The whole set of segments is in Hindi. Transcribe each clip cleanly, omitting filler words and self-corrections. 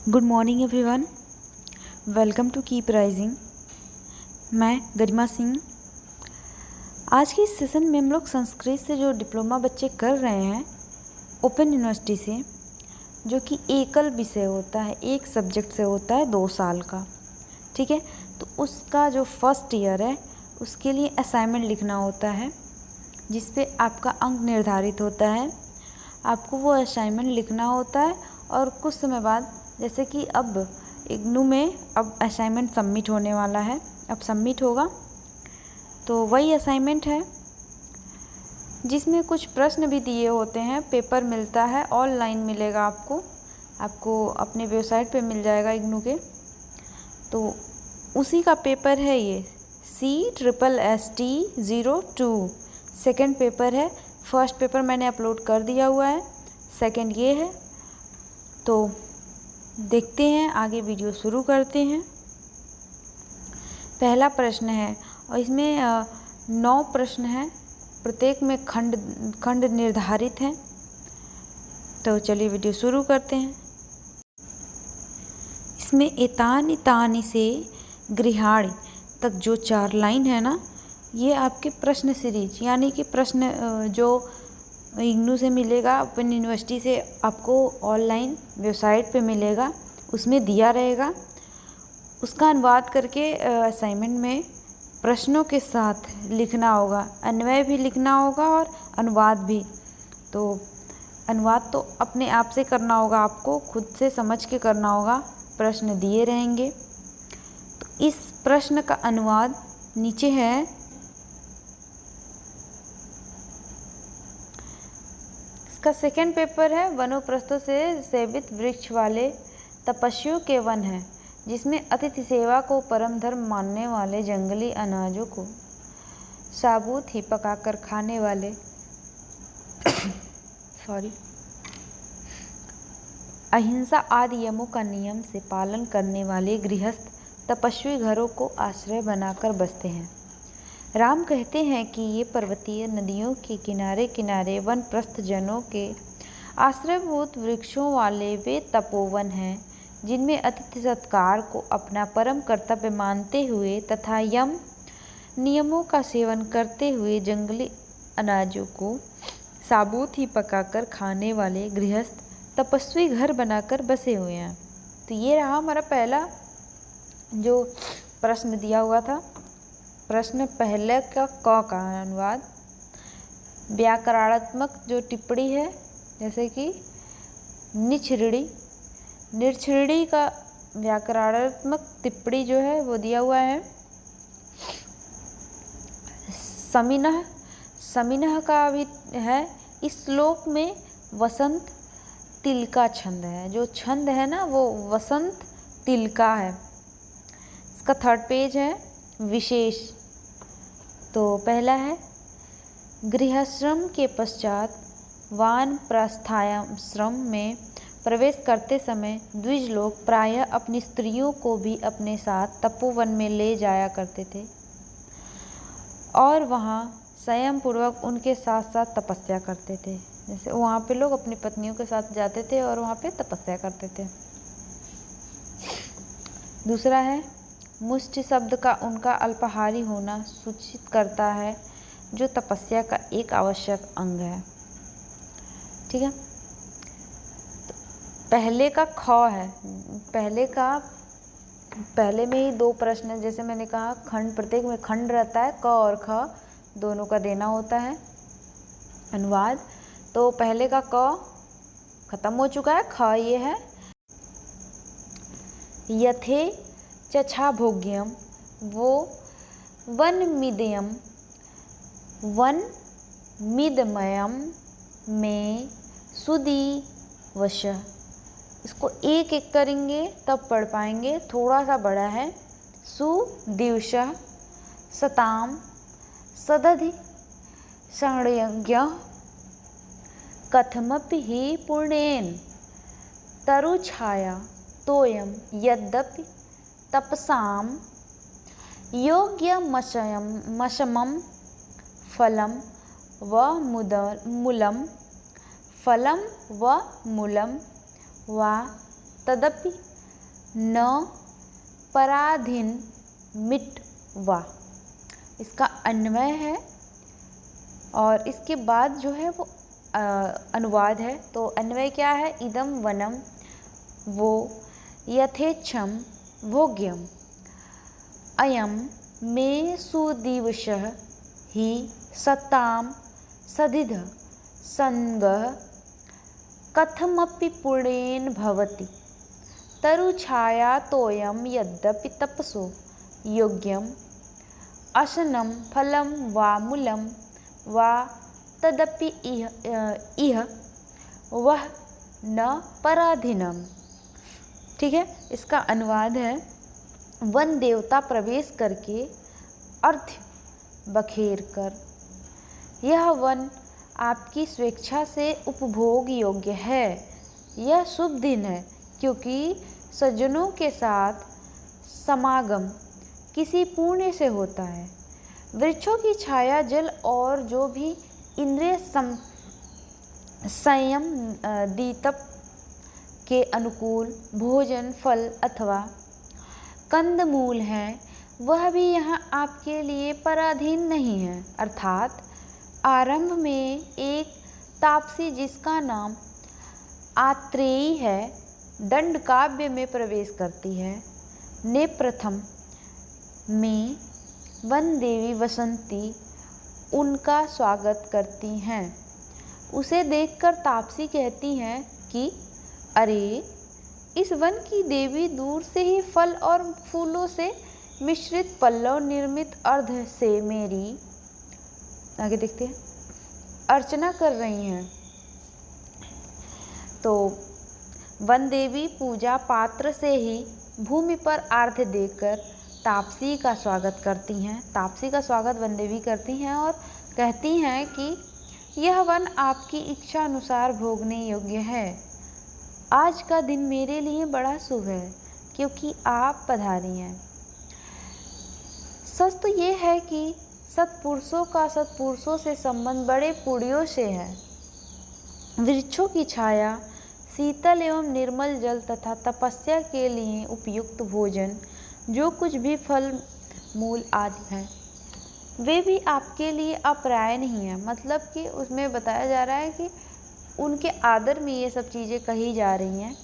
Good morning everyone, welcome to Keep Rising. मैं गरिमा सिंह। आज के इस सेशन में हम लोग संस्कृत से जो डिप्लोमा बच्चे कर रहे हैं ओपन यूनिवर्सिटी से, जो कि एकल विषय होता है, एक सब्जेक्ट से होता है 2 साल का। ठीक है, तो उसका जो फर्स्ट ईयर है उसके लिए असाइनमेंट लिखना होता है, जिस पे आपका अंक निर्धारित होता है। आपको वो असाइनमेंट लिखना होता है और कुछ समय बाद, जैसे कि अब इग्नू में अब असाइनमेंट सबमिट होने वाला है, अब सबमिट होगा, तो वही असाइनमेंट है जिसमें कुछ प्रश्न भी दिए होते हैं। पेपर मिलता है, ऑनलाइन मिलेगा आपको अपने वेबसाइट पे मिल जाएगा इग्नू के। तो उसी का पेपर है ये CSST-02 सेकेंड पेपर है। फर्स्ट पेपर मैंने अपलोड कर दिया हुआ है, सेकेंड ये है। तो देखते हैं, आगे वीडियो शुरू करते हैं। पहला प्रश्न है और इसमें 9 प्रश्न हैं, प्रत्येक में खंड निर्धारित हैं। तो चलिए वीडियो शुरू करते हैं। इसमें एतानि तानि से गृहाणि तक जो 4 लाइन है ना, ये आपके प्रश्न सीरीज यानी कि प्रश्न जो इग्नू से मिलेगा, ओपन यूनिवर्सिटी से आपको ऑनलाइन वेबसाइट पे मिलेगा, उसमें दिया रहेगा। उसका अनुवाद करके असाइनमेंट में प्रश्नों के साथ लिखना होगा, अन्वय भी लिखना होगा और अनुवाद भी। तो अनुवाद तो अपने आप से करना होगा, आपको खुद से समझ के करना होगा, प्रश्न दिए रहेंगे। तो इस प्रश्न का अनुवाद नीचे है। इसका सेकेंड पेपर है वनोप्रस्थों से सेवित वृक्ष वाले तपस्वियों के वन है, जिसमें अतिथि सेवा को परम धर्म मानने वाले जंगली अनाजों को साबुत ही पकाकर खाने वाले अहिंसा आदि यमों का नियम से पालन करने वाले गृहस्थ तपस्वी घरों को आश्रय बनाकर बसते हैं। राम कहते हैं कि ये पर्वतीय नदियों के किनारे किनारे वनप्रस्थ जनों के आश्रयभूत वृक्षों वाले वे तपोवन हैं, जिनमें अतिथि सत्कार को अपना परम कर्तव्य मानते हुए तथा यम नियमों का सेवन करते हुए जंगली अनाजों को साबुत ही पकाकर खाने वाले गृहस्थ तपस्वी घर बनाकर बसे हुए हैं। तो ये रहा हमारा पहला जो प्रश्न दिया हुआ था। प्रश्न पहले का क का अनुवाद। व्याकरणात्मक जो टिप्पणी है, जैसे कि निरछिड़ी का व्याकरणात्मक टिप्पणी जो है वो दिया हुआ है। समिनह का भी है। इस श्लोक में वसंत तिलका छंद है, जो छंद है ना वो वसंत तिलका है। इसका थर्ड पेज है विशेष। तो पहला है, गृहश्रम के पश्चात वानप्रस्थाश्रम में प्रवेश करते समय द्विज लोग प्रायः अपनी स्त्रियों को भी अपने साथ तपोवन में ले जाया करते थे और वहाँ संयम पूर्वक उनके साथ साथ तपस्या करते थे। जैसे वहाँ पे लोग अपनी पत्नियों के साथ जाते थे और वहाँ पे तपस्या करते थे। दूसरा है, मुष्टि शब्द का उनका अल्पाहारी होना सूचित करता है, जो तपस्या का एक आवश्यक अंग है। ठीक है, तो पहले का ख है। पहले में ही 2 प्रश्न, जैसे मैंने कहा खंड, प्रत्येक में खंड रहता है, क और ख दोनों का देना होता है अनुवाद। तो पहले का क खत्म हो चुका है, ख ये है। यथे चछा भोग्यम वो वन मिदमयम में सुदी वश। इसको एक एक करेंगे तब पढ़ पाएंगे, थोड़ा सा बड़ा है। सुदिवश सताम सदधि संज्ञ कथमपि हि पूर्णेन तरुछाया तोयम यद्यपि तपसाम योग्यमशमं फलं व मूलं वा तदपि न पराधीन मिटवा। इसका अन्वय है और इसके बाद जो है वो अनुवाद है। तो अन्वय क्या है? इदम वनम वो यथेच्छम भोग्यम अयम मे सुदिवसः हि सताम सदिध संगः कथमपि पूर्णेन भवति तरुछाया तोयम यद्यपि तपसो योग्यम असनं फलं वा मूलं वा तदपि इह वह न पराधीनम। ठीक है, इसका अनुवाद है वन देवता प्रवेश करके अर्घ्य बखेर कर यह वन आपकी स्वेच्छा से उपभोग योग्य है। यह शुभ दिन है क्योंकि सज्जनों के साथ समागम किसी पुण्य से होता है। वृक्षों की छाया, जल और जो भी इंद्रिय संयम दीतप के अनुकूल भोजन, फल अथवा कंदमूल हैं, वह भी यहाँ आपके लिए पराधीन नहीं है। अर्थात आरंभ में एक तापसी जिसका नाम आत्रेयी है, दंड काव्य में प्रवेश करती है, ने प्रथम में वन देवी वसंती उनका स्वागत करती हैं। उसे देखकर तापसी कहती हैं कि अरे, इस वन की देवी दूर से ही फल और फूलों से मिश्रित पल्लव निर्मित अर्ध से मेरी, आगे देखते हैं, अर्चना कर रही हैं। तो वन देवी पूजा पात्र से ही भूमि पर आर्घ्य देकर तापसी का स्वागत करती हैं। तापसी का स्वागत वन देवी करती हैं और कहती हैं कि यह वन आपकी इच्छा अनुसार भोगने योग्य है। आज का दिन मेरे लिए बड़ा शुभ है क्योंकि आप पधारी हैं। सच तो ये है कि सत्पुरुषों का सत्पुरुषों से संबंध बड़े पुण्यों से है। वृक्षों की छाया, शीतल एवं निर्मल जल तथा तपस्या के लिए उपयुक्त भोजन, जो कुछ भी फल मूल आदि हैं, वे भी आपके लिए अप्राय नहीं है। मतलब कि उसमें बताया जा रहा है कि उनके आदर में ये सब चीज़ें कही जा रही हैं,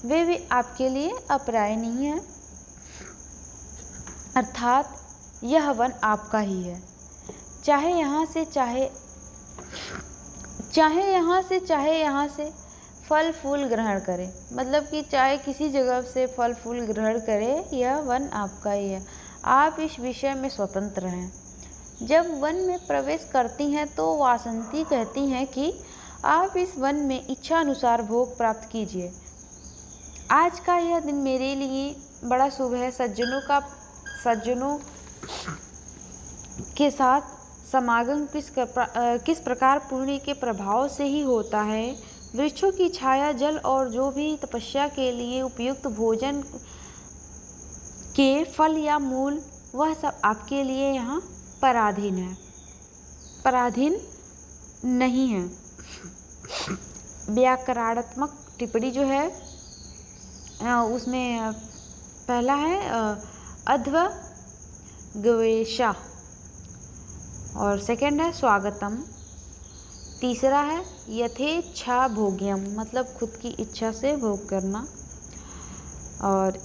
वे भी आपके लिए अप्राय नहीं है। अर्थात यह वन आपका ही है। चाहे यहाँ से फल फूल ग्रहण करें, मतलब कि चाहे किसी जगह से फल फूल ग्रहण करें, यह वन आपका ही है। आप इस विषय में स्वतंत्र हैं। जब वन में प्रवेश करती हैं तो वासंती कहती हैं कि आप इस वन में इच्छा अनुसार भोग प्राप्त कीजिए। आज का यह दिन मेरे लिए बड़ा शुभ है। सज्जनों के साथ समागम किस प्रकार पुण्य के प्रभाव से ही होता है। वृक्षों की छाया, जल और जो भी तपस्या के लिए उपयुक्त भोजन के फल या मूल, वह सब आपके लिए यहाँ पराधीन है, पराधीन नहीं है। व्याकरणात्मक टिप्पणी जो है उसमें पहला है अध्वगवेशा और सेकंड है स्वागतम, तीसरा है यथेच्छा भोग्यम, मतलब खुद की इच्छा से भोग करना, और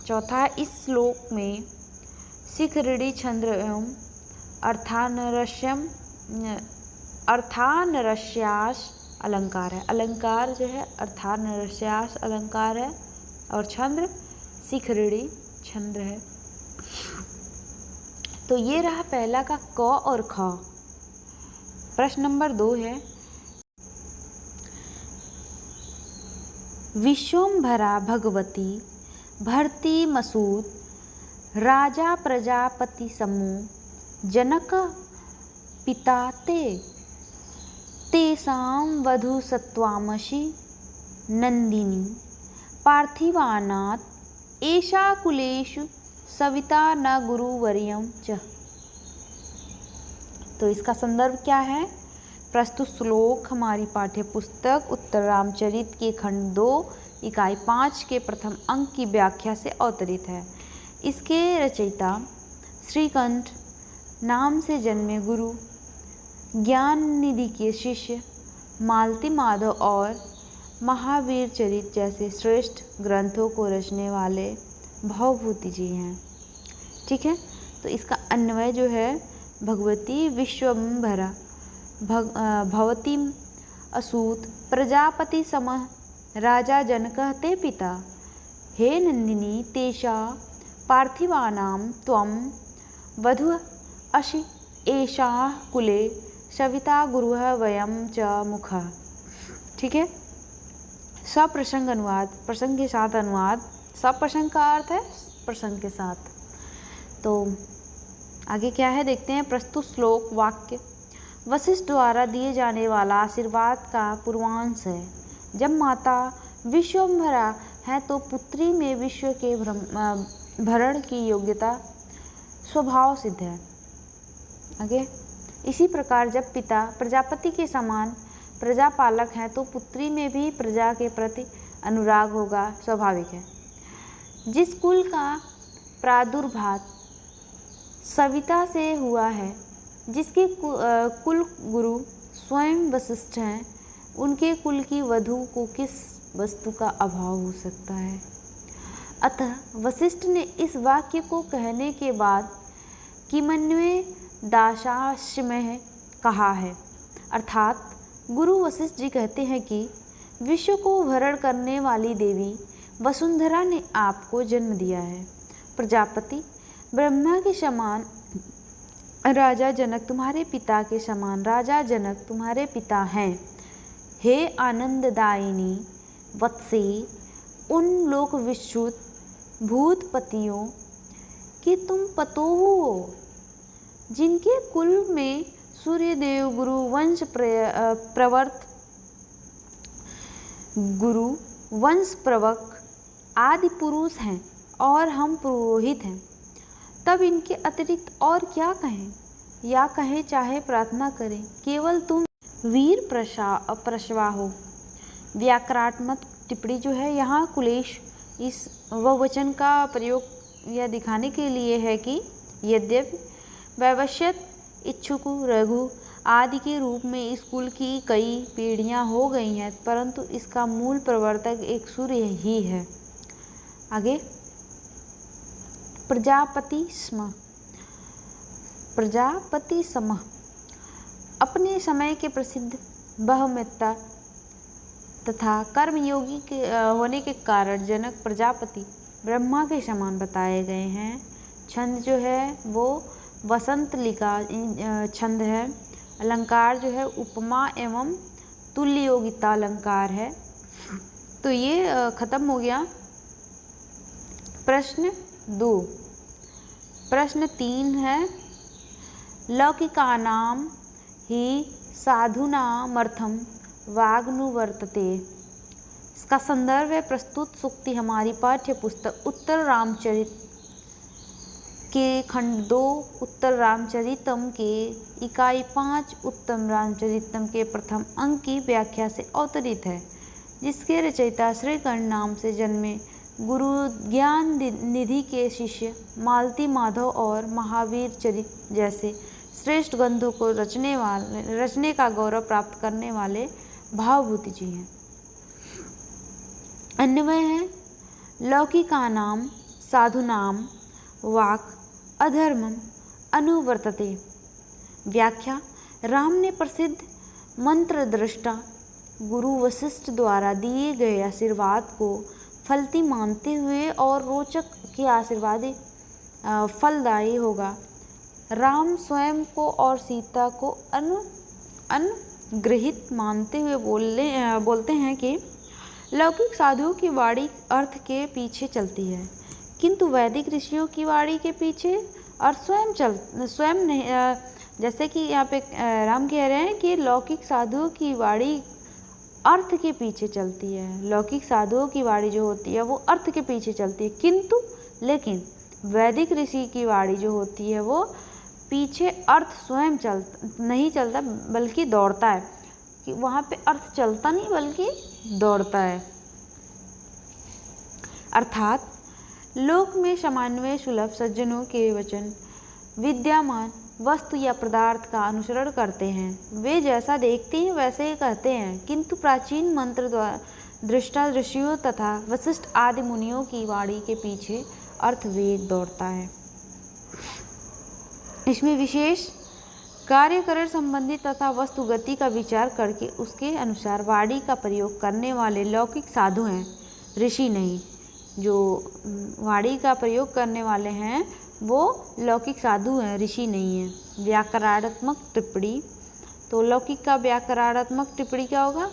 चौथा है इस श्लोक में शिखरिणी छंद्र एवं अर्थानरस्यास अलंकार है। अलंकार जो है अर्थानरस्यास अलंकार है और छंद्र शिखरिणी छंद्र है। तो ये रहा पहला का क और ख। प्रश्न नंबर 2 है, विश्वम्भरा भगवती भरती मसूत राजा प्रजापति समूह जनक पिता तेषां वधू सत्त्वामसि नंदिनी पार्थिवानात् एषा कुलेषु सविता न गुरुवर्यं च। तो इसका संदर्भ क्या है? प्रस्तुत श्लोक हमारी पाठ्य पुस्तक उत्तर रामचरित के खंड 2 इकाई 5 के प्रथम अंक की व्याख्या से अवतरित है। इसके रचयिता श्रीकंठ नाम से जन्मे गुरु ज्ञान निधि के शिष्य मालती माधव और महावीर चरित जैसे श्रेष्ठ ग्रंथों को रचने वाले भवभूति जी हैं। ठीक है, तो इसका अन्वय जो है भगवती विश्वम्भरा भवती असूत प्रजापति समः राजा जनकः ते पिता हे नंदिनी तेषा पार्थिवानां त्वं वधूः असि एषाः कुले सविता गुरुः वयं च मुखः। ठीक है, सप्रसंग अनुवाद, प्रसंग के साथ अनुवाद। सप्रसंग का अर्थ है प्रसंग के साथ। तो आगे क्या है देखते हैं। प्रस्तुत श्लोक वाक्य वशिष्ठ द्वारा दिए जाने वाला आशीर्वाद का पूर्वांश है। जब माता विश्वम्भरा है तो पुत्री में विश्व के भरण की योग्यता स्वभाव सिद्ध है। आगे इसी प्रकार जब पिता प्रजापति के समान प्रजापालक हैं तो पुत्री में भी प्रजा के प्रति अनुराग होगा, स्वाभाविक है। जिस कुल का प्रादुर्भाव सविता से हुआ है, जिसके कुल गुरु स्वयं वशिष्ठ हैं, उनके कुल की वधू को किस वस्तु का अभाव हो सकता है। अतः वशिष्ठ ने इस वाक्य को कहने के बाद किमन्वे दाशाश्मय कहा है, अर्थात गुरु वशिष्ठ जी कहते हैं कि विश्व को भरण करने वाली देवी वसुंधरा ने आपको जन्म दिया है। प्रजापति ब्रह्मा के समान राजा जनक तुम्हारे पिता के समान राजा जनक तुम्हारे पिता हैं। हे आनंददायिनी वत्से, उन लोक विश्रुत भूतपतियों कि तुम पतोह हो, जिनके कुल में सूर्यदेव गुरु वंश प्रवक आदि पुरुष हैं और हम पुरोहित हैं। तब इनके अतिरिक्त और क्या कहें, या कहें चाहे प्रार्थना करें, केवल तुम वीर प्रशवा हो। व्याकरणात्मक टिप्पणी जो है यहाँ कुलेश इस वचन का प्रयोग यह दिखाने के लिए है कि यद्यपि वैवस्यत इच्छुक रघु आदि के रूप में इस कुल की कई पीढ़ियां हो गई हैं, परंतु इसका मूल प्रवर्तक एक सूर्य ही है। आगे प्रजापति सम अपने समय के प्रसिद्ध ब्रह्मवेत्ता तथा कर्मयोगी के होने के कारण जनक प्रजापति ब्रह्मा के समान बताए गए हैं। छंद जो है वो वसंत लिका छंद है। अलंकार जो है उपमा एवं तुल्य योगिता अलंकार है। तो ये खत्म हो गया प्रश्न 2। प्रश्न 3 है लौकिकानां हि साधूनामर्थं वाग्नुवर्तते। इसका संदर्भ है प्रस्तुत सूक्ति हमारी पाठ्य पुस्तक उत्तर रामचरित के खंड 2 उत्तर रामचरितम के इकाई 5 उत्तम रामचरितम के प्रथम अंक की व्याख्या से अवतरित है, जिसके रचयिता श्रीकंठ नाम से जन्मे गुरु ज्ञान निधि के शिष्य मालती माधव और महावीर चरित जैसे श्रेष्ठ ग्रंथों को रचने का गौरव प्राप्त करने वाले भावभूति जी हैं। अन्वय है लौकिकानां साधूनां वाक् अधर्मम अनुवर्तते। व्याख्या राम ने प्रसिद्ध मंत्र दृष्टा गुरु वशिष्ठ द्वारा दिए गए आशीर्वाद को फलती मानते हुए और रोचक कि आशीर्वाद फलदायी होगा। राम स्वयं को और सीता को अनुग्रहित मानते हुए बोलते हैं कि लौकिक साधुओं की वाणी अर्थ के पीछे चलती है, किंतु वैदिक ऋषियों की वाणी के पीछे अर्थ स्वयं नहीं। जैसे कि यहाँ पे राम कह रहे हैं कि लौकिक साधुओं की वाणी अर्थ के पीछे चलती है। लौकिक साधुओं की वाणी जो होती है वो अर्थ के पीछे चलती है, लेकिन वैदिक ऋषि की वाणी जो होती है वो पीछे अर्थ स्वयं नहीं चलता बल्कि दौड़ता है। कि वहाँ पे अर्थ चलता नहीं बल्कि दौड़ता है। अर्थात लोक में सामान्य सुलभ सज्जनों के वचन विद्यमान वस्तु या पदार्थ का अनुसरण करते हैं। वे जैसा देखते हैं वैसे ही कहते हैं, किंतु प्राचीन मंत्र द्वारा दृष्टा ऋषियों तथा वशिष्ठ आदि मुनियों की वाणी के पीछे अर्थवेद दौड़ता है। इसमें विशेष कार्यकरण संबंधी तथा वस्तुगति का विचार करके उसके अनुसार वाणी का प्रयोग करने वाले लौकिक साधु हैं, ऋषि नहीं। जो वाणी का प्रयोग करने वाले हैं वो लौकिक साधु हैं, ऋषि नहीं हैं। व्याकरणात्मक टिप्पणी, तो लौकिक का व्याकरणात्मक टिप्पणी क्या होगा?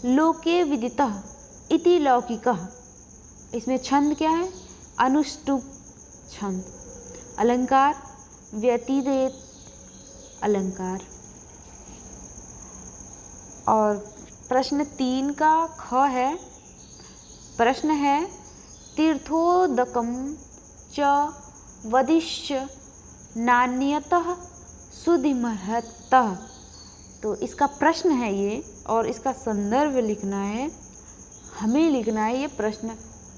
लोके विदितः इति लौकिकः। इसमें छंद क्या है? अनुष्टुप छंद। अलंकार व्यतिरेक अलंकार। और प्रश्न 3 का ख है। प्रश्न है तीर्थोदकम च वदिष्य नान्यतः सुधिमहतः। तो इसका प्रश्न है ये, और इसका संदर्भ लिखना है, हमें लिखना है। ये प्रश्न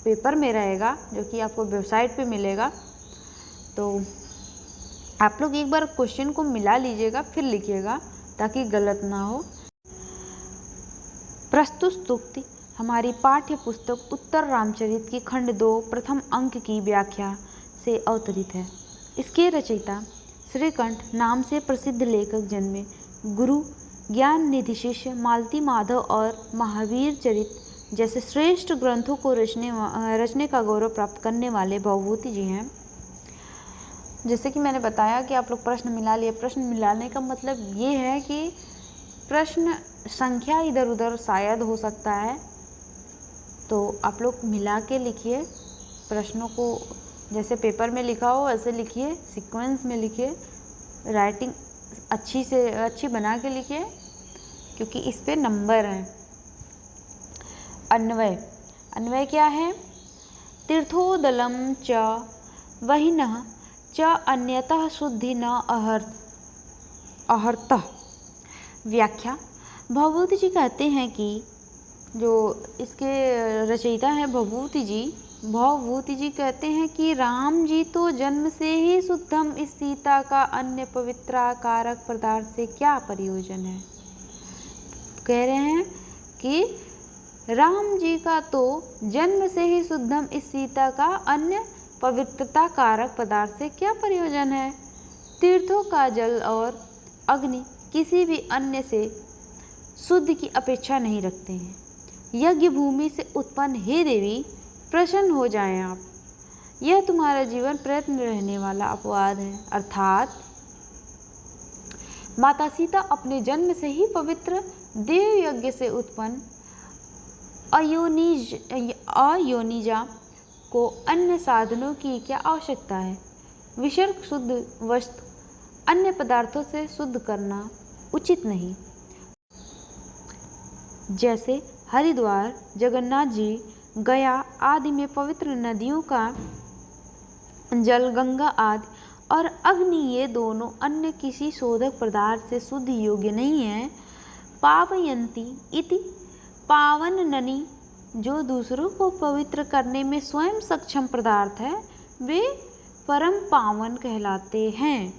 पेपर में रहेगा जो कि आपको वेबसाइट पे मिलेगा। तो आप लोग एक बार क्वेश्चन को मिला लीजिएगा फिर लिखिएगा ताकि गलत ना हो। प्रस्तुत स्तुति हमारी पाठ्य पुस्तक उत्तर रामचरित की खंड 2 प्रथम अंक की व्याख्या से अवतरित है। इसके रचयिता श्रीकंठ नाम से प्रसिद्ध लेखक जन्मे। गुरु ज्ञान निधि शिष्य मालती माधव और महावीर चरित जैसे श्रेष्ठ ग्रंथों को रचने का गौरव प्राप्त करने वाले भवभूति जी हैं। जैसे कि मैंने बताया कि आप लोग प्रश्न मिला लिए। प्रश्न मिलाने का मतलब ये है कि प्रश्न संख्या इधर उधर शायद हो सकता है, तो आप लोग मिला के लिखिए। प्रश्नों को जैसे पेपर में लिखा हो वैसे लिखिए, सीक्वेंस में लिखिए, राइटिंग अच्छी से अच्छी बना के लिखिए, क्योंकि इस पे नंबर हैं। अन्वय, अन्वय क्या है? तीर्थोदलम च वहिनः च अन्यतः शुद्धि न अहर्तः। व्याख्या, भवभूति जी कहते हैं कि जो इसके रचयिता हैं भवभूति जी कहते हैं कि राम जी तो जन्म से ही शुद्धम, इस सीता का अन्य पवित्राकारक पदार्थ से क्या प्रयोजन है। कह रहे हैं कि राम जी का तो जन्म से ही शुद्धम, इस सीता का अन्य पवित्रता कारक पदार्थ से क्या प्रयोजन है। तीर्थों का जल और अग्नि किसी भी अन्य से शुद्ध की अपेक्षा नहीं रखते हैं। यज्ञ भूमि से उत्पन्न हे देवी, प्रसन्न हो जाएं आप, यह तुम्हारा जीवन प्रयत्न रहने वाला अपवाद है। अर्थात माता सीता अपने जन्म से ही पवित्र देव यज्ञ से उत्पन्न अयोनिजा को अन्य साधनों की क्या आवश्यकता है। विसर्ग शुद्ध वस्तु अन्य पदार्थों से शुद्ध करना उचित नहीं। जैसे हरिद्वार, जगन्नाथ जी, गया आदि में पवित्र नदियों का जल, गंगा आदि और अग्नि, ये दोनों अन्य किसी शोधक पदार्थ से शुद्ध योग्य नहीं है। पावयंती इति पावनननी, जो दूसरों को पवित्र करने में स्वयं सक्षम पदार्थ है, वे परम पावन कहलाते हैं।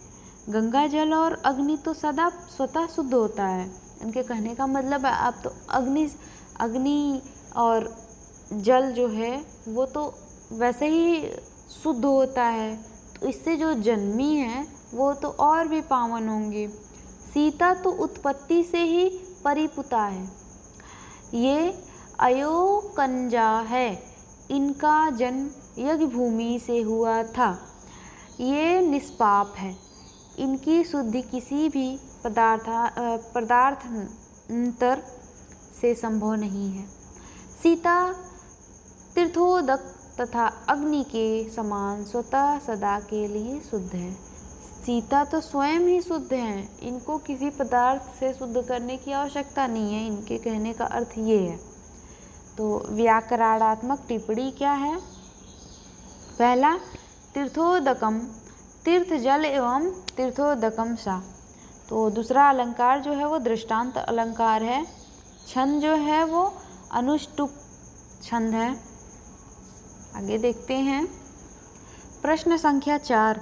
गंगा जल और अग्नि तो सदा स्वतः शुद्ध होता है। इनके कहने का मतलब है आप तो अग्नि और जल जो है वो तो वैसे ही शुद्ध होता है, तो इससे जो जन्मी है वो तो और भी पावन होंगे। सीता तो उत्पत्ति से ही परिपुता है, ये अयोकंजा है, इनका जन्म यज्ञ भूमि से हुआ था, ये निष्पाप है, इनकी शुद्धि किसी भी पदार्थांतर से संभव नहीं है। सीता तीर्थोदक तथा अग्नि के समान स्वतः सदा के लिए शुद्ध है। सीता तो स्वयं ही शुद्ध हैं, इनको किसी पदार्थ से शुद्ध करने की आवश्यकता नहीं है। इनके कहने का अर्थ ये है। तो व्याकरणात्मक टिप्पणी क्या है? पहला, तीर्थोदकम, तीर्थ जल एवं तीर्थोदकम सा। तो दूसरा अलंकार जो है वो दृष्टांत अलंकार है। छंद जो है वो अनुष्टुप छंद है। आगे देखते हैं प्रश्न संख्या 4,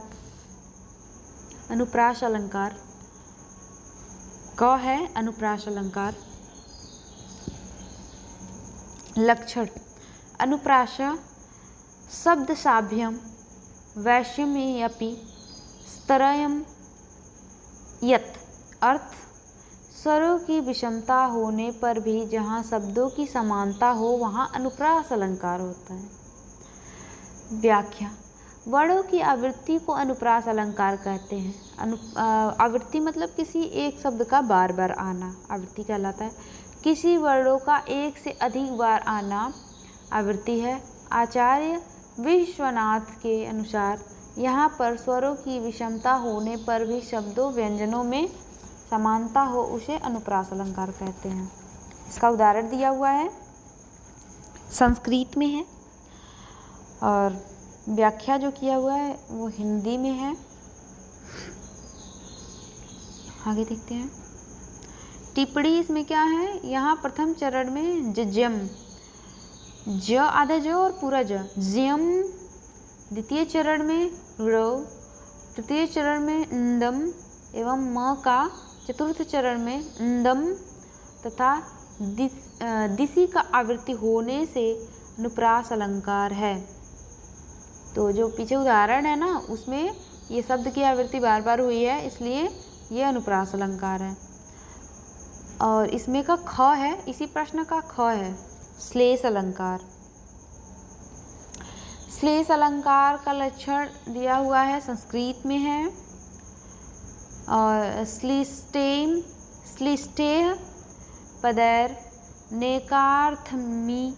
अनुप्रास अलंकार। क है अनुप्रास अलंकार। लक्षण: अनुप्रास शब्द साभ्यम वैषम्येऽपि स्तरयम् यत्, अर्थ स्वरों की विषमता होने पर भी जहाँ शब्दों की समानता हो वहाँ अनुप्रास अलंकार होता है। व्याख्या: वर्णों की आवृत्ति को अनुप्रास अलंकार कहते हैं। आवृत्ति मतलब किसी एक शब्द का बार बार आना आवृत्ति कहलाता है। किसी वर्णों का एक से अधिक बार आना आवृत्ति है। आचार्य विश्वनाथ के अनुसार यहाँ पर स्वरों की विषमता होने पर भी शब्दों व्यंजनों में समानता हो उसे अनुप्रास अलंकार कहते हैं। इसका उदाहरण दिया हुआ है, संस्कृत में है और व्याख्या जो किया हुआ है वो हिंदी में है। आगे देखते हैं टिप्पणी इसमें क्या है। यहाँ प्रथम चरण में जज्यम, ज आधा ज और पूरा ज, ज्यम। द्वितीय चरण में रो, तृतीय चरण में ndम एवं म का चतुर्थ चरण में ndम तथा दिसी का आवृत्ति होने से अनुप्रास अलंकार है। तो जो पीछे उदाहरण है ना उसमें ये शब्द की आवृत्ति बार बार हुई है इसलिए ये अनुप्रास अलंकार है। और इसमें का ख है, इसी प्रश्न का ख है श्लेष अलंकार। श्लेष अलंकार का लक्षण दिया हुआ है, संस्कृत में है। और श्लिष्टेह पदैर नेकार्थमी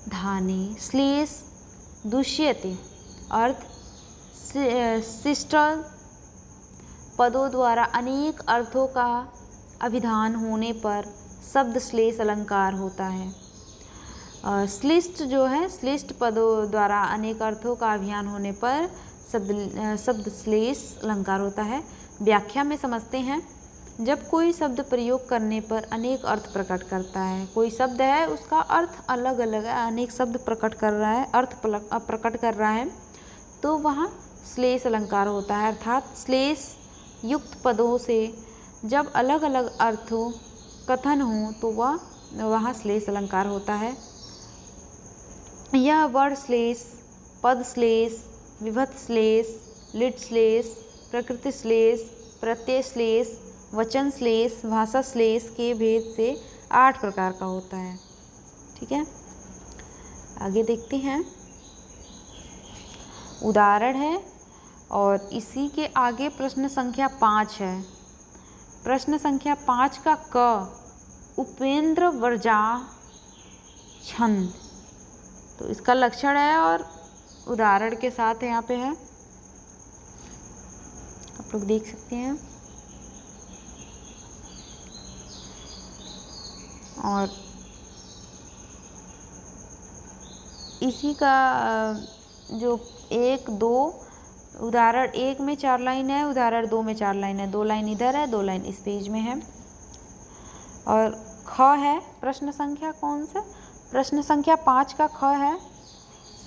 धाने, श्लेष दुष्यते, अर्थ शिष्ट पदों द्वारा अनेक अर्थों का अभिधान होने पर शब्द श्लेष अलंकार होता है। श्लिष्ट जो है, श्लिष्ट पदों द्वारा अनेक अर्थों का अभिधान होने पर शब्द श्लेष अलंकार होता है। व्याख्या में समझते हैं, जब कोई शब्द प्रयोग करने पर अनेक अर्थ प्रकट करता है, कोई शब्द है उसका अर्थ अलग अलग है, अनेक शब्द प्रकट कर रहा है, अर्थ प्रकट कर रहा है, तो वहाँ श्लेष अलंकार होता है। अर्थात श्लेष युक्त पदों से जब अलग अलग अर्थों कथन हो तो वहाँ श्लेष अलंकार होता है। यह वर्ण श्लेष, पद श्लेष, विभक्त श्लेष, लिट श्लेष, प्रकृति श्लेष, प्रत्यय श्लेष, वचन श्लेष, भाषा श्लेष के भेद से 8 प्रकार का होता है। ठीक है, आगे देखते हैं उदाहरण है और इसी के आगे प्रश्न संख्या 5 है। प्रश्न संख्या 5 का क उपेंद्र वर्जा छंद, तो इसका लक्षण है और उदाहरण के साथ यहाँ पे है, आप लोग देख सकते हैं। और इसी का जो 1, 2 उदाहरण 1 में 4 लाइन है, उदाहरण 2 में 4 लाइन है, 2 लाइन इधर है, 2 लाइन इस पेज में है। और ख है प्रश्न संख्या कौन सा, प्रश्न संख्या 5 का ख है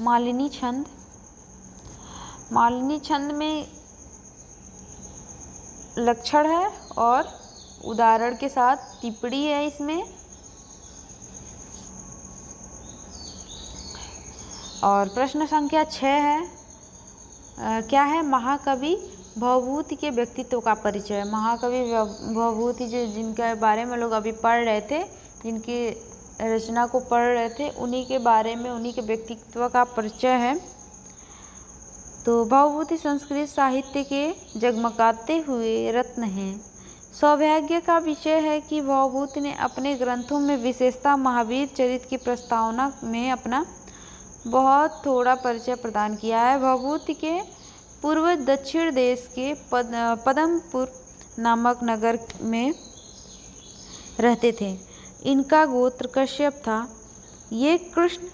मालिनी छंद। मालिनी छंद में लक्षण है और उदाहरण के साथ टिप्पणी है इसमें। और प्रश्न संख्या 6 है, क्या है, महाकवि भवभूति के व्यक्तित्व का परिचय। महाकवि भवभूति जो जिनके बारे में लोग अभी पढ़ रहे थे, जिनकी रचना को पढ़ रहे थे, उन्हीं के बारे में, उन्हीं के व्यक्तित्व का परिचय है। तो भवभूति संस्कृत साहित्य के जगमगाते हुए रत्न हैं। सौभाग्य का विषय है कि भवभूति ने अपने ग्रंथों में विशेषतः महावीर चरित्र की प्रस्तावना में अपना बहुत थोड़ा परिचय प्रदान किया है। भवभूति के पूर्व दक्षिण देश के पदमपुर नामक नगर में रहते थे। इनका गोत्र कश्यप था। ये कृष्ण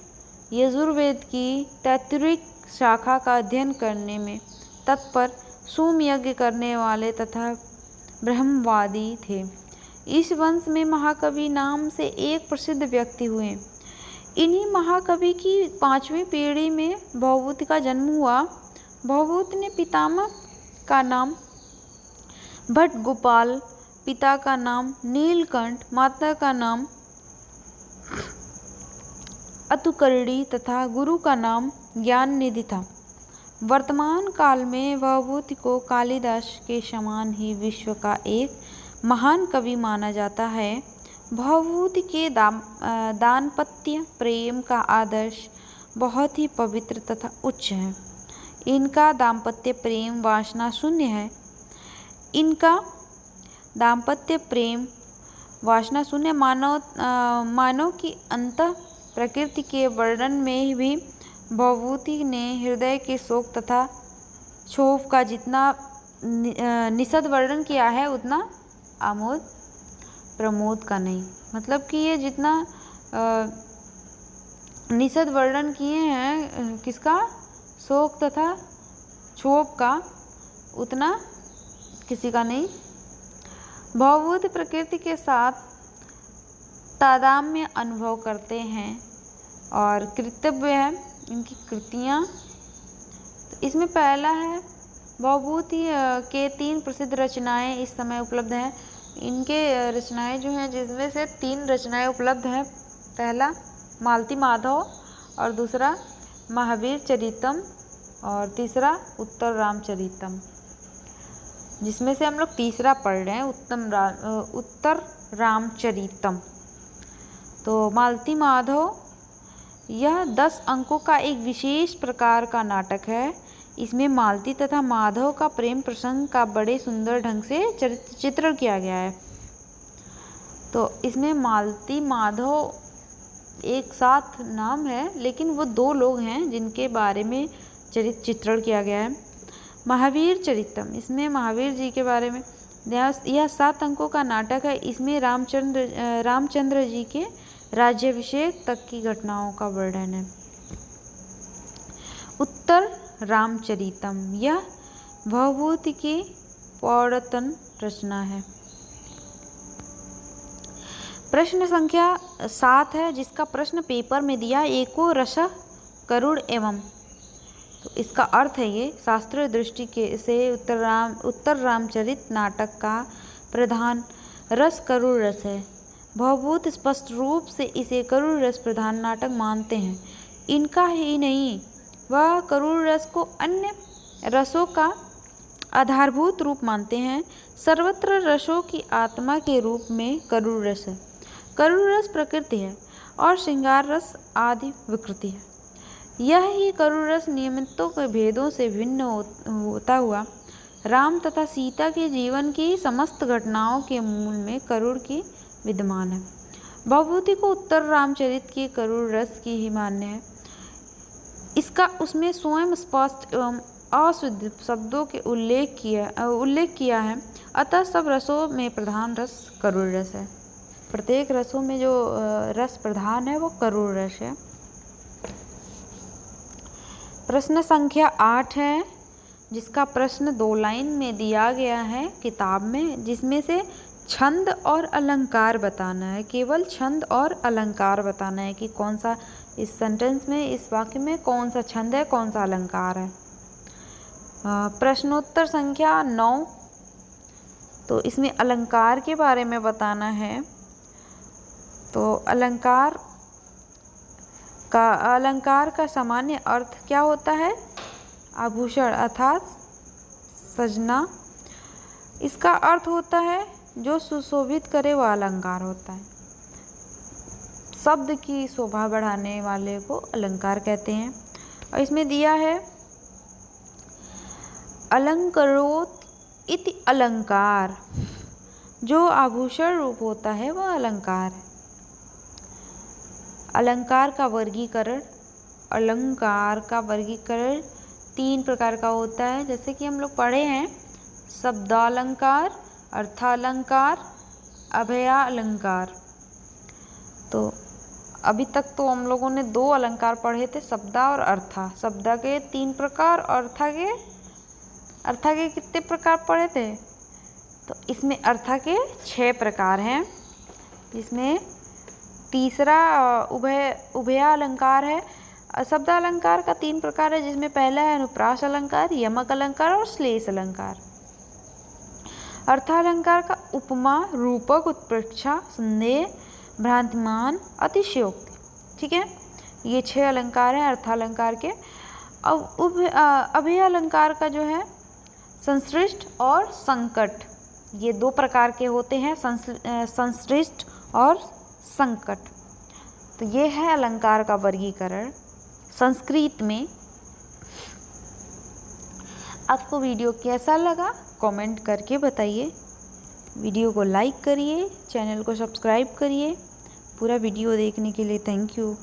यजुर्वेद की तैत्तिरिक शाखा का अध्ययन करने में तत्पर, सोम यज्ञ करने वाले तथा ब्रह्मवादी थे। इस वंश में महाकवि नाम से एक प्रसिद्ध व्यक्ति हुए। इन्हीं महाकवि की 5वीं पीढ़ी में भवभूति का जन्म हुआ। भवभूति ने पितामह का नाम भट्ट गोपाल, पिता का नाम नीलकंठ, माता का नाम अतुकर्णी तथा गुरु का नाम ज्ञान निधि था। वर्तमान काल में भवभूति को कालिदास के समान ही विश्व का एक महान कवि माना जाता है। भवभूति के दाम्पत्य प्रेम का आदर्श बहुत ही पवित्र तथा उच्च है। इनका दाम्पत्य प्रेम वासना शून्य है। इनका दाम्पत्य प्रेम वासना शून्य मानव की अंतः प्रकृति के वर्णन में भी भवभूति ने हृदय के शोक तथा क्षोभ का जितना निषद वर्णन किया है उतना आमोद प्रमोद का नहीं। मतलब कि ये जितना निषद वर्णन किए हैं किसका, शोक तथा क्षोभ का, उतना किसी का नहीं। भवभूति प्रकृति के साथ तादात्म्य अनुभव करते हैं और कृतव्य है इनकी कृतियाँ। तो इसमें पहला है भवभूति के 3 प्रसिद्ध रचनाएं इस समय उपलब्ध हैं। इनके रचनाएं जो हैं जिसमें से 3 रचनाएं उपलब्ध हैं। पहला मालती माधव और दूसरा महावीर चरितम और तीसरा उत्तर रामचरितम, जिसमें से हम लोग तीसरा पढ़ रहे हैं उत्तर रामचरितम। तो मालती माधव यह 10 अंकों का एक विशेष प्रकार का नाटक है। इसमें मालती तथा माधव का प्रेम प्रसंग का बड़े सुंदर ढंग से चित्रण किया गया है। तो इसमें मालती माधव एक साथ नाम है लेकिन वो 2 लोग हैं जिनके बारे में चित्रण किया गया है। महावीर चरितम, इसमें महावीर जी के बारे में यह 7 अंकों का नाटक है। इसमें रामचंद्र जी के राज्याभिषेक तक की घटनाओं का वर्णन है। उत्तर रामचरितम यह भवभूति की पौरातन रचना है। प्रश्न संख्या 7 है जिसका प्रश्न पेपर में दिया, एको रसः करुण एवं। तो इसका अर्थ है ये शास्त्रीय दृष्टि से उत्तर रामचरित नाटक का प्रधान रस करुण रस है। भवभूति स्पष्ट रूप से इसे करुण रस प्रधान नाटक मानते हैं। इनका ही नहीं, वह करुण रस को अन्य रसों का आधारभूत रूप मानते हैं। सर्वत्र रसों की आत्मा के रूप में करुण रस है। करुण रस प्रकृति है और श्रृंगार रस आदि विकृति है। यह ही करुण रस नियमितों के भेदों से भिन्न होता हुआ राम तथा सीता के जीवन की समस्त घटनाओं के मूल में करुण की विद्यमान है। भवभूति को उत्तर रामचरित के करुण रस की ही मान्य है। इसका उसमें स्वयं स्पष्ट एवं अशुद्ध शब्दों के उल्लेख किया है। अतः सब रसों में प्रधान रस करुण रस है। प्रत्येक रसों में जो रस प्रधान है वो करुण रस है। प्रश्न संख्या 8 है जिसका प्रश्न 2 लाइन में दिया गया है किताब में, जिसमें से छंद और अलंकार बताना है। केवल छंद और अलंकार बताना है कि कौन सा इस सेंटेंस में, इस वाक्य में कौन सा छंद है, कौन सा अलंकार है। प्रश्नोत्तर संख्या 9, तो इसमें अलंकार के बारे में बताना है। तो अलंकार का सामान्य अर्थ क्या होता है? आभूषण अर्थात सजना। इसका अर्थ होता है जो सुशोभित करे वह अलंकार होता है। शब्द की शोभा बढ़ाने वाले को अलंकार कहते हैं। और इसमें दिया है अलंकरोत इति अलंकार, जो आभूषण रूप होता है वह अलंकार है। अलंकार का वर्गीकरण 3 प्रकार का होता है, जैसे कि हम लोग पढ़े हैं शब्दालंकार, अर्थालंकार, अभयालंकार। तो अभी तक तो हम लोगों ने 2 अलंकार पढ़े थे, शब्दा और अर्था। शब्दा के 3 प्रकार और अर्था के कितने प्रकार पढ़े थे? तो इसमें अर्था के 6 प्रकार हैं, जिसमें तीसरा उभयालंकार है। शब्दालंकार का 3 प्रकार है, जिसमें पहला है अनुप्रास अलंकार, यमक अलंकार और श्लेष अलंकार। अर्थालंकार का उपमा, रूपक, उत्प्रेक्षा, संदेह, भ्रांतिमान, अतिशयोक्ति। ठीक है, ये 6 अलंकार हैं अर्थालंकार के। अब अभयालंकार का जो है संश्लिष्ट और संकट, ये 2 प्रकार के होते हैं, संश्लिष्ट और संकट। तो ये है अलंकार का वर्गीकरण संस्कृत में। आपको वीडियो कैसा लगा कमेंट करके बताइए। वीडियो को लाइक करिए, चैनल को सब्सक्राइब करिए। पूरा वीडियो देखने के लिए थैंक यू।